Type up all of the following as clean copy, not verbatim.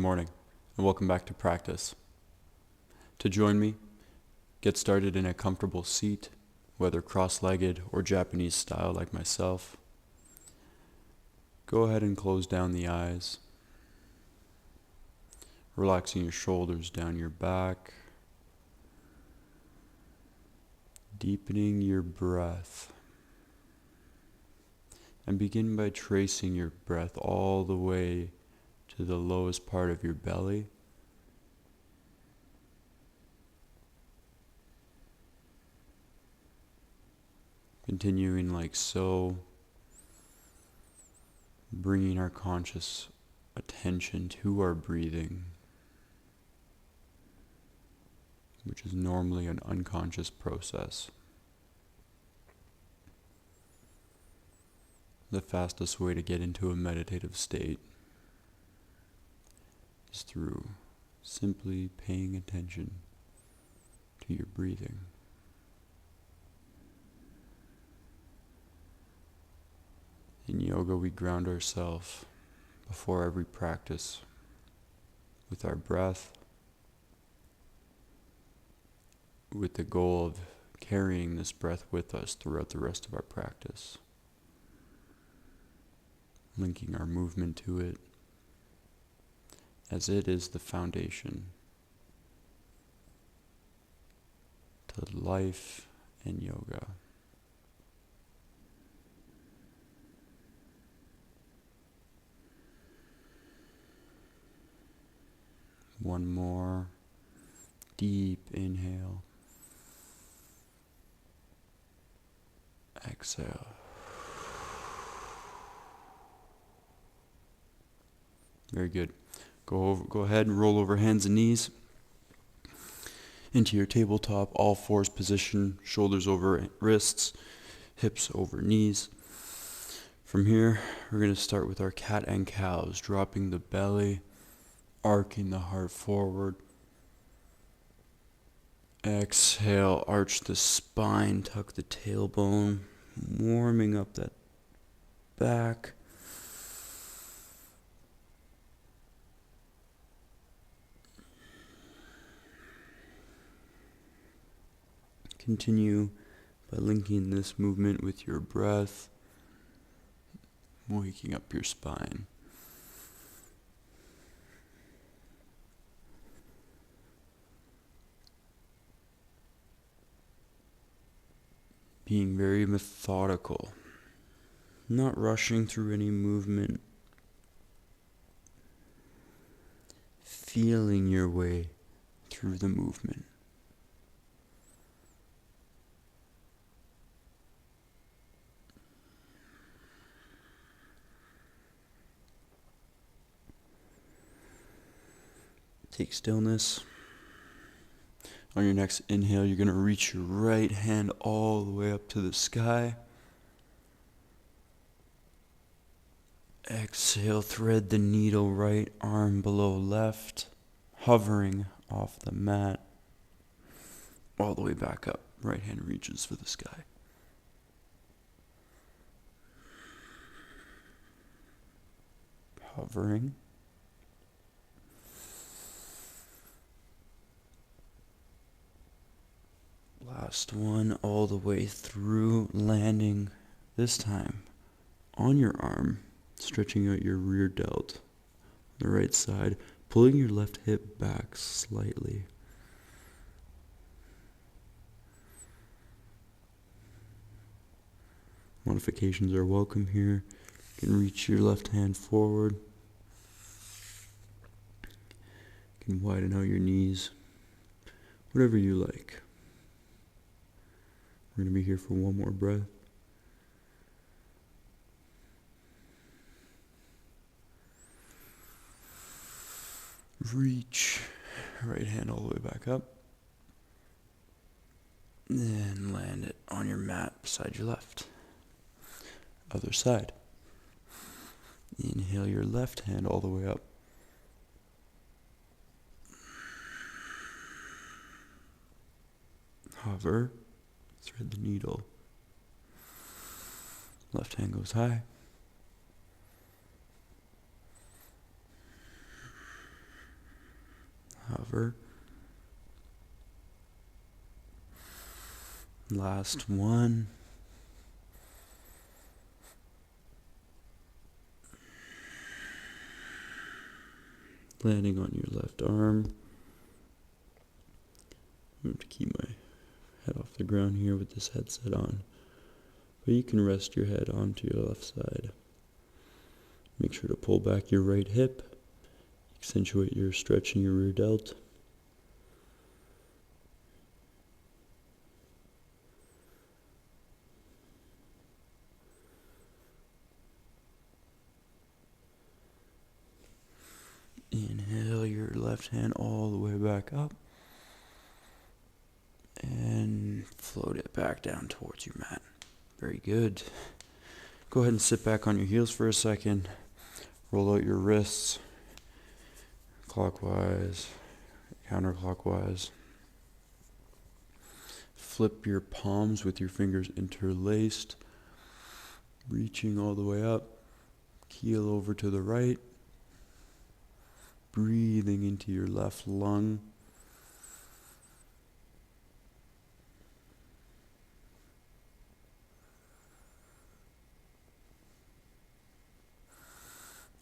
Good morning, and welcome back to practice. To join me, get started in a comfortable seat, whether cross-legged or Japanese style like myself. Go ahead and close down the eyes, relaxing your shoulders down your back, deepening your breath, and begin by tracing your breath all the way to the lowest part of your belly. Continuing like so, bringing our conscious attention to our breathing, which is normally an unconscious process. The fastest way to get into a meditative state is through simply paying attention to your breathing. In yoga, we ground ourselves before every practice with our breath, with the goal of carrying this breath with us throughout the rest of our practice, linking our movement to it, as it is the foundation to life and yoga. One more deep inhale. Exhale. Very good. Go ahead and roll over hands and knees into your tabletop, all fours position, shoulders over wrists, hips over knees. From here, we're going to start with our cat and cows, dropping the belly, arcing the heart forward. Exhale, arch the spine, tuck the tailbone, warming up that back. Continue by linking this movement with your breath, waking up your spine. Being very methodical, not rushing through any movement, feeling your way through the movement. Take stillness. On your next inhale, you're going to reach your right hand all the way up to the sky. Exhale, thread the needle, right arm below left, hovering off the mat, all the way back up. Right hand reaches for the sky. Hovering. Last one, all the way through, landing this time on your arm, stretching out your rear delt on the right side, pulling your left hip back slightly. Modifications are welcome here. You can reach your left hand forward. You can widen out your knees, whatever you like. We're going to be here for one more breath. Reach right hand all the way back up. Then land it on your mat beside your left. Other side. Inhale your left hand all the way up. Hover. Thread the needle. Left hand goes high. over. Last one. Landing on your left arm. I'm going to keep my head off the ground here with this headset on. But you can rest your head onto your left side. Make sure to pull back your right hip. Accentuate your stretch in your rear delt. Inhale your left hand all the way back up. And float it back down towards your mat. Very good. Go ahead and sit back on your heels for a second. Roll out your wrists clockwise, counterclockwise. Flip your palms with your fingers interlaced, reaching all the way up. Keel over to the right. Breathing into your left lung.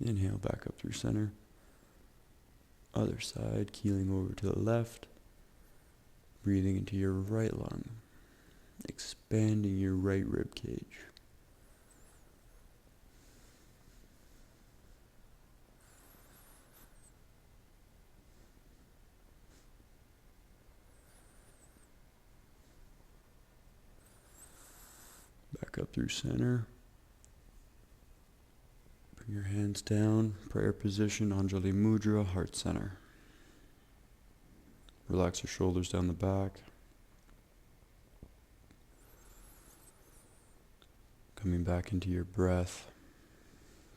Inhale back up through center. Other side, keeling over to the left. Breathing into your right lung. Expanding your right rib cage. Back up through center. Bring your hands down, prayer position, Anjali Mudra, heart center. Relax your shoulders down the back. Coming back into your breath.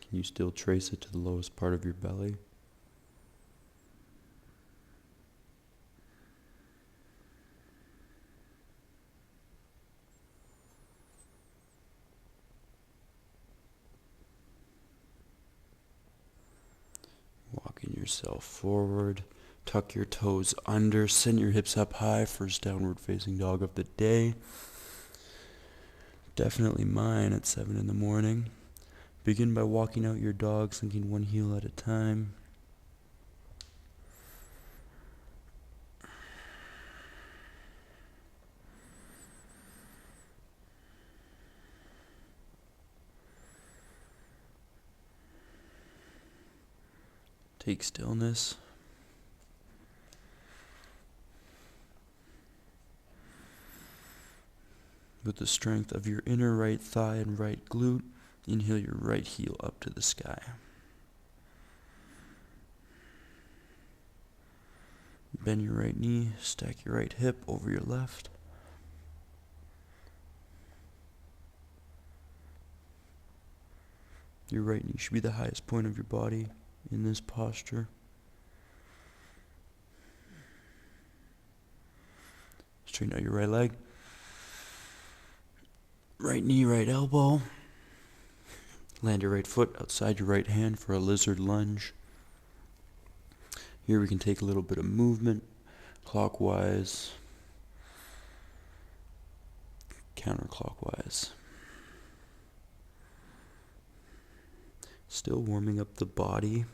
Can you still trace it to the lowest part of your belly? Walking yourself forward. Tuck your toes under. Send your hips up high. First downward facing dog of the day. Definitely mine at 7 in the morning. Begin by walking out your dog, sinking one heel at a time. Take stillness. With the strength of your inner right thigh and right glute, inhale your right heel up to the sky. Bend your right knee, stack your right hip over your left. Your right knee should be the highest point of your body in this posture. Straighten out your right leg. Right knee, right elbow. Land your right foot outside your right hand for a lizard lunge. Here we can take a little bit of movement, clockwise, counterclockwise. Still warming up the body.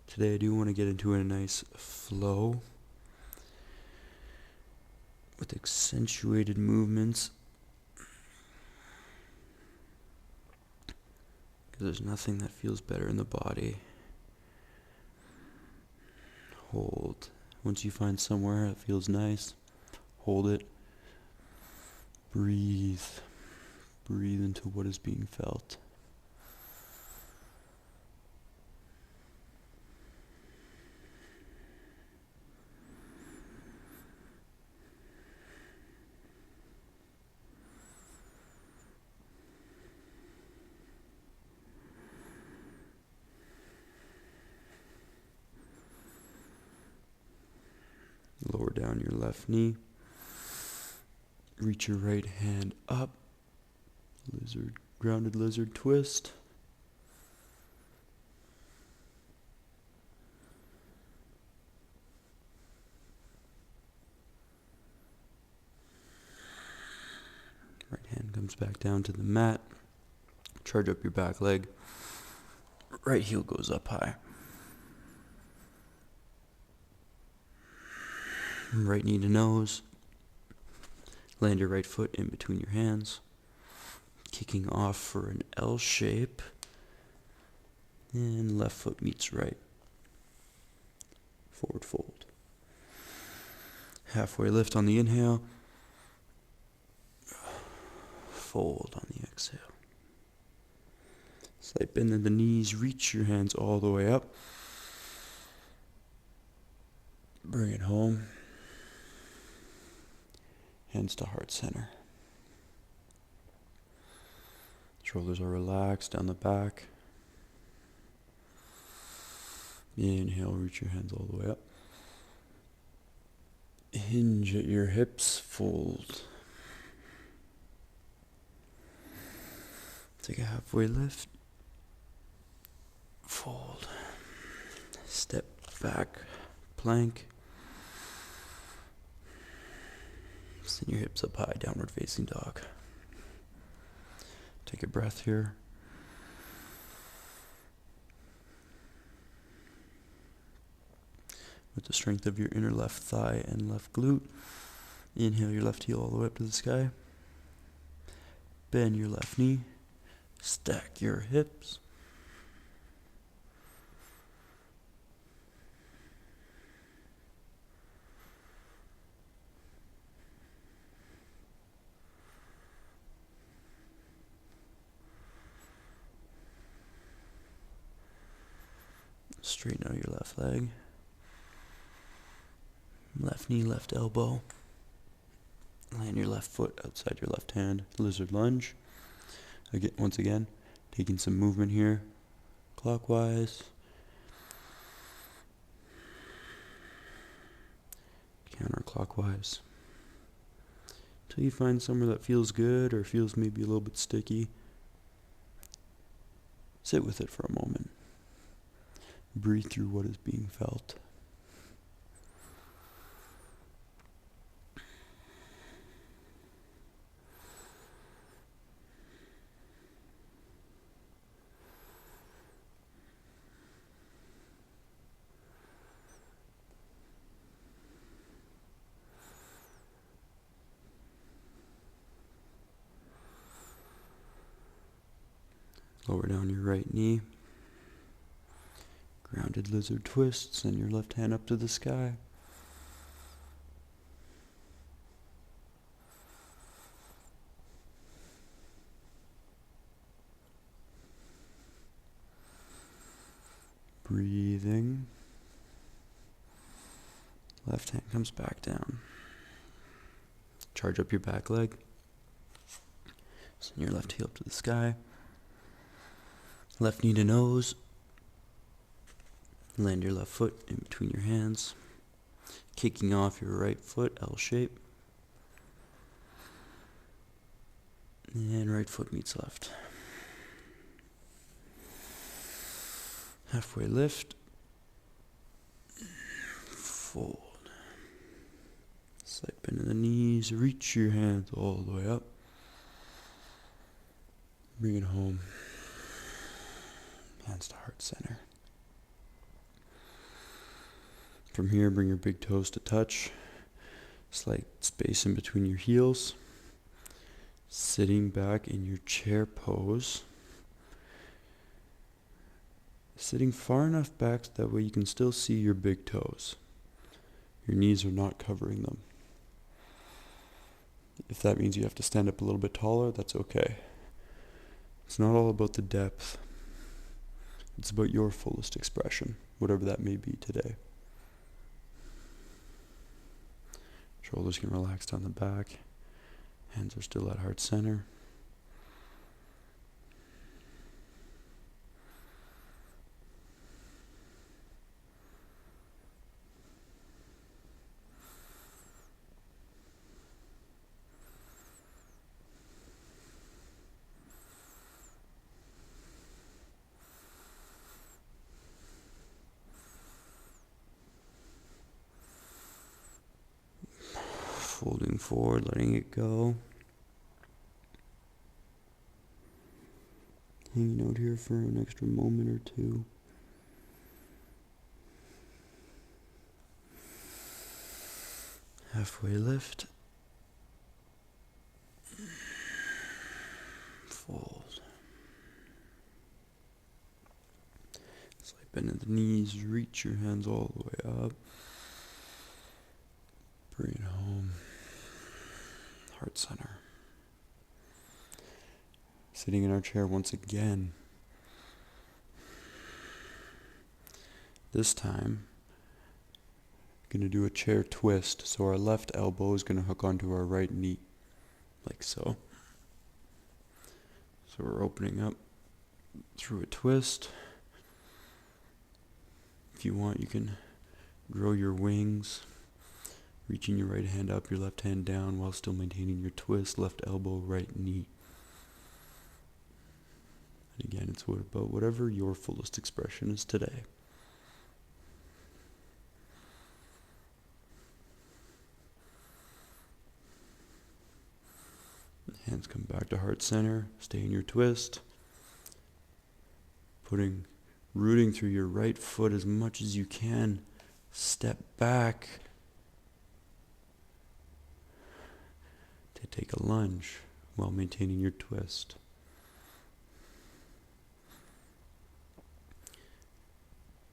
Today I do want to get into a nice flow with accentuated movements. There's nothing that feels better in the body. Hold. Once you find somewhere that feels nice, hold it. Breathe. Breathe into what is being felt. Lower down your left knee. Reach your right hand up. Grounded lizard twist. comes back down to the mat. Charge up your back leg. Right heel goes up high. Right knee to nose. Land your right foot in between your hands. Kicking off for an L shape. And left foot meets right. Forward fold. Halfway lift on the inhale. Fold on the exhale. Slight bend in the knees. Reach your hands all the way up. Bring it home. Hands to heart center. Shoulders are relaxed down the back. Inhale, reach your hands all the way up. Hinge at your hips, fold. Take a halfway lift. Fold. Step back, plank. Send your hips up high, downward facing dog. Take a breath here. With the strength of your inner left thigh and left glute, inhale your left heel all the way up to the sky. Bend your left knee. Stack your hips. Straighten out your left leg. Left knee, left elbow. Land your left foot outside your left hand. Lizard lunge. Once again, taking some movement here. Clockwise. Counterclockwise. Until you find somewhere that feels good or feels maybe a little bit sticky. Sit with it for a moment. Breathe through what is being felt. Lower down your right knee. Grounded lizard twist. Send your left hand up to the sky. Breathing. Left hand comes back down. Charge up your back leg. Send your left heel up to the sky. Left knee to nose. Land your left foot in between your hands. Kicking off your right foot, L shape. And right foot meets left. Halfway lift. Fold. Slight bend in the knees. Reach your hands all the way up. Bring it home. Hands to heart center. From here, bring your big toes to touch. Slight space in between your heels. Sitting back in your chair pose. Sitting far enough back so that way you can still see your big toes. Your knees are not covering them. If that means you have to stand up a little bit taller, that's okay. It's not all about the depth. It's about your fullest expression, whatever that may be today. Shoulders can relax down the back. Hands are still at heart center. Folding forward, letting it go. hanging out here for an extra moment or two. Halfway lift. Fold. Slight bend in the knees. Reach your hands all the way up. Bring it home. Heart center. Sitting in our chair once again. This time, going to do a chair twist. So our left elbow is going to hook onto our right knee, like so. So we're opening up through a twist. If you want, you can grow your wings, reaching your right hand up, your left hand down, while still maintaining your twist, left elbow, right knee. And again, it's about whatever your fullest expression is today. Hands come back to heart center. Stay in your twist. Rooting through your right foot as much as you can. Step back to take a lunge while maintaining your twist.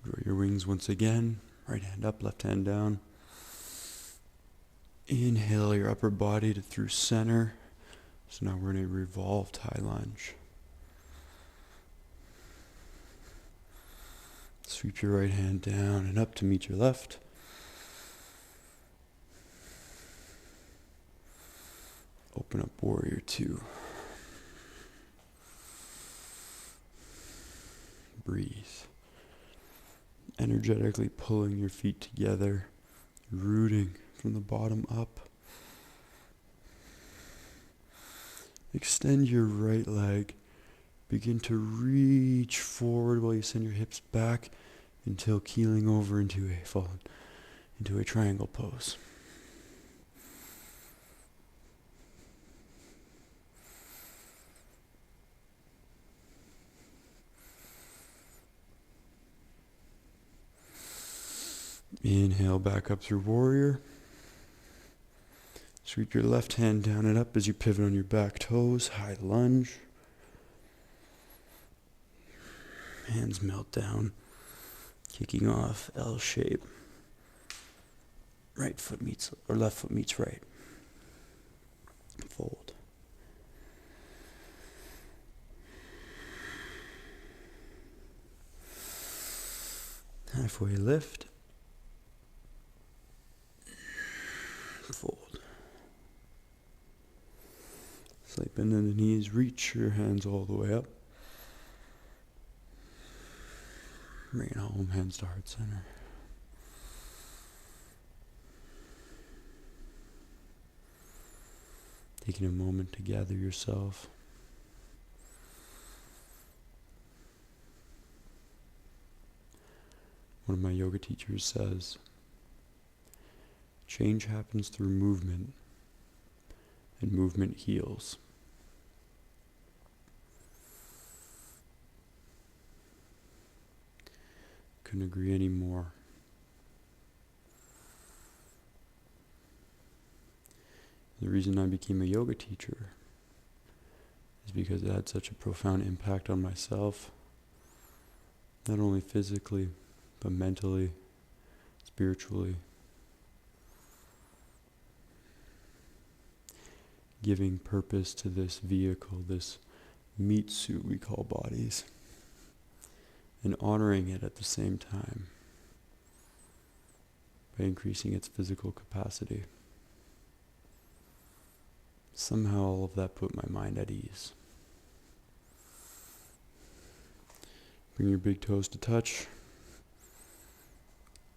Grow your wings once again. Right hand up, left hand down. Inhale your upper body through center. So now we're in a revolved high lunge. Sweep your right hand down and up to meet your left. Open up warrior two. Breathe. Energetically pulling your feet together, rooting from the bottom up. Extend your right leg. Begin to reach forward while you send your hips back until keeling over into a triangle pose. Inhale back up through warrior. Sweep your left hand down and up as you pivot on your back toes, high lunge. Hands melt down, kicking off L shape. Left foot meets right. Fold. Halfway lift. Fold. Slight bend in the knees, reach your hands all the way up. Bring it home, hands to heart center. Taking a moment to gather yourself. One of my yoga teachers says, change happens through movement, and movement heals. Couldn't agree anymore. The reason I became a yoga teacher is because it had such a profound impact on myself, not only physically, but mentally, spiritually. Giving purpose to this vehicle, this meat suit we call bodies, and honoring it at the same time by increasing its physical capacity. Somehow all of that put my mind at ease. Bring your big toes to touch.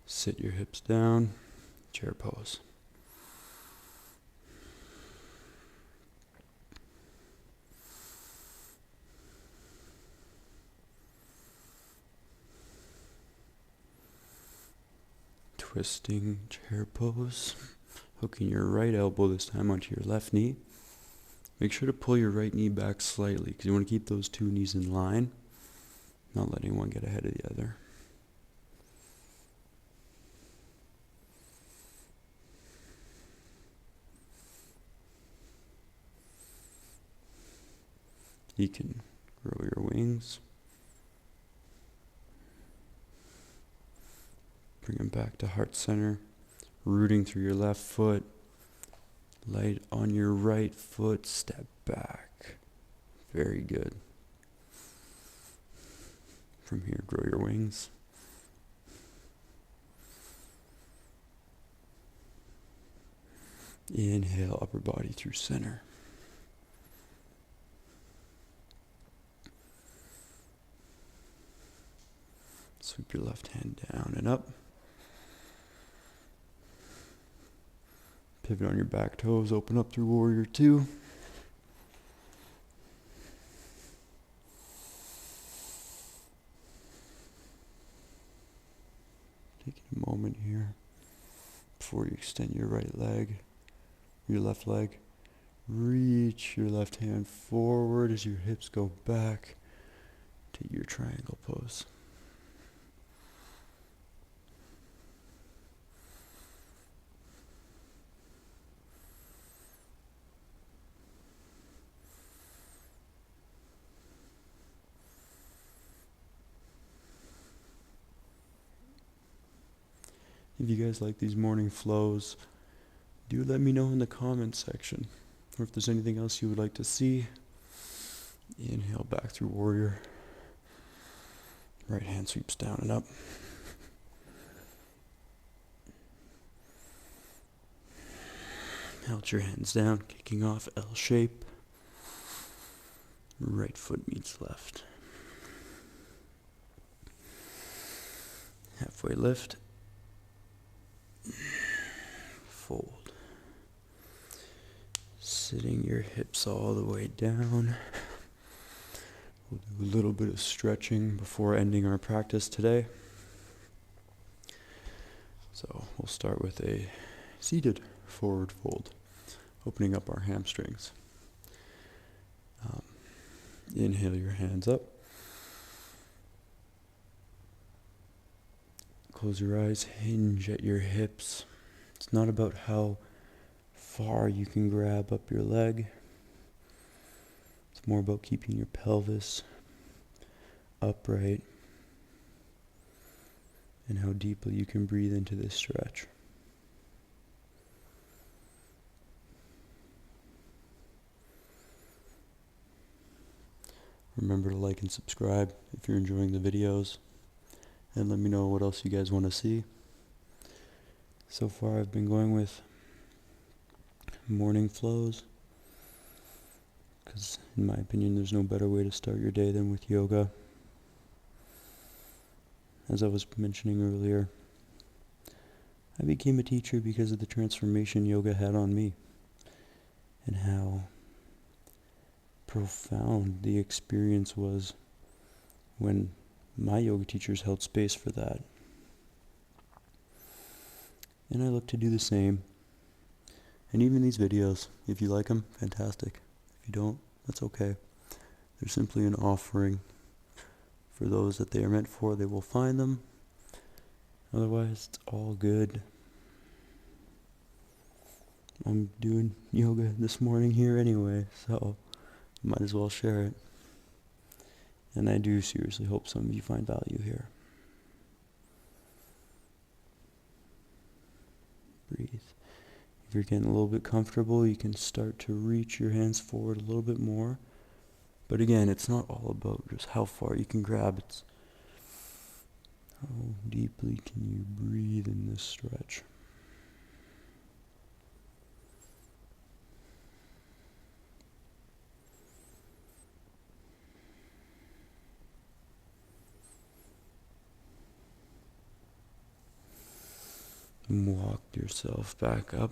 Sit your hips down. Chair pose. Twisting chair pose. Hooking your right elbow this time onto your left knee. Make sure to pull your right knee back slightly because you want to keep those two knees in line, not letting one get ahead of the other. You can grow your wings. Bring them back to heart center, rooting through your left foot. Light on your right foot, step back. Very good. From here, grow your wings. Inhale, upper body through center. Sweep your left hand down and up. Pivot on your back toes, open up through warrior two. Taking a moment here before you extend your right leg, your left leg. Reach your left hand forward as your hips go back to your triangle pose. If you guys like these morning flows, do let me know in the comments section. Or if there's anything else you would like to see. Inhale back through warrior. Right hand sweeps down and up. Melt your hands down, kicking off L shape. Right foot meets left. Halfway lift. Fold. Sitting your hips all the way down. We'll do a little bit of stretching before ending our practice today. So we'll start with a seated forward fold, opening up our hamstrings. Inhale your hands up. Close your eyes, hinge at your hips. It's not about how far you can grab up your leg. It's more about keeping your pelvis upright and how deeply you can breathe into this stretch. Remember to like and subscribe if you're enjoying the videos, and let me know what else you guys want to see. So far I've been going with morning flows, because in my opinion there's no better way to start your day than with yoga. As I was mentioning earlier, I became a teacher because of the transformation yoga had on me, and how profound the experience was when my yoga teachers held space for that. And I look to do the same. And even these videos, if you like them, fantastic. If you don't, that's okay. They're simply an offering. For those that they are meant for, they will find them. Otherwise, it's all good. I'm doing yoga this morning here anyway, so might as well share it. And I do seriously hope some of you find value here. Breathe. If you're getting a little bit comfortable, you can start to reach your hands forward a little bit more. But again, it's not all about just how far you can grab. It's how deeply can you breathe in this stretch. Walk yourself back up.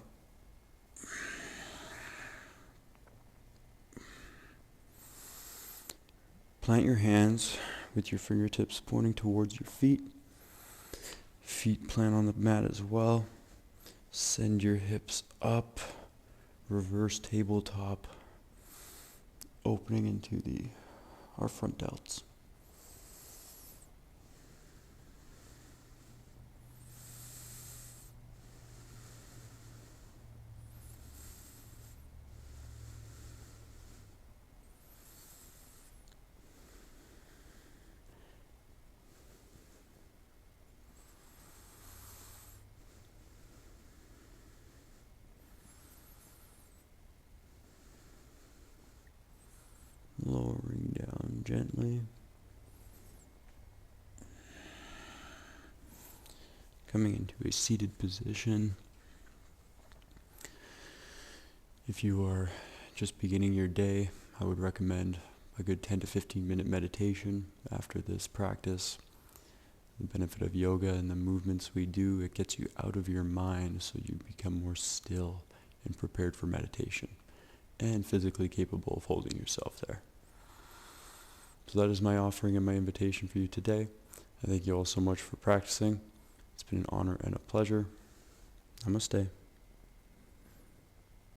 Plant your hands with your fingertips pointing towards your feet. Feet plant on the mat as well. Send your hips up. Reverse tabletop. opening into our front delts. Lowering down gently. Coming into a seated position. If you are just beginning your day, I would recommend a good 10 to 15 minute meditation after this practice. The benefit of yoga and the movements we do, it gets you out of your mind so you become more still and prepared for meditation and physically capable of holding yourself there. So that is my offering and my invitation for you today. I thank you all so much for practicing. It's been an honor and a pleasure. Namaste.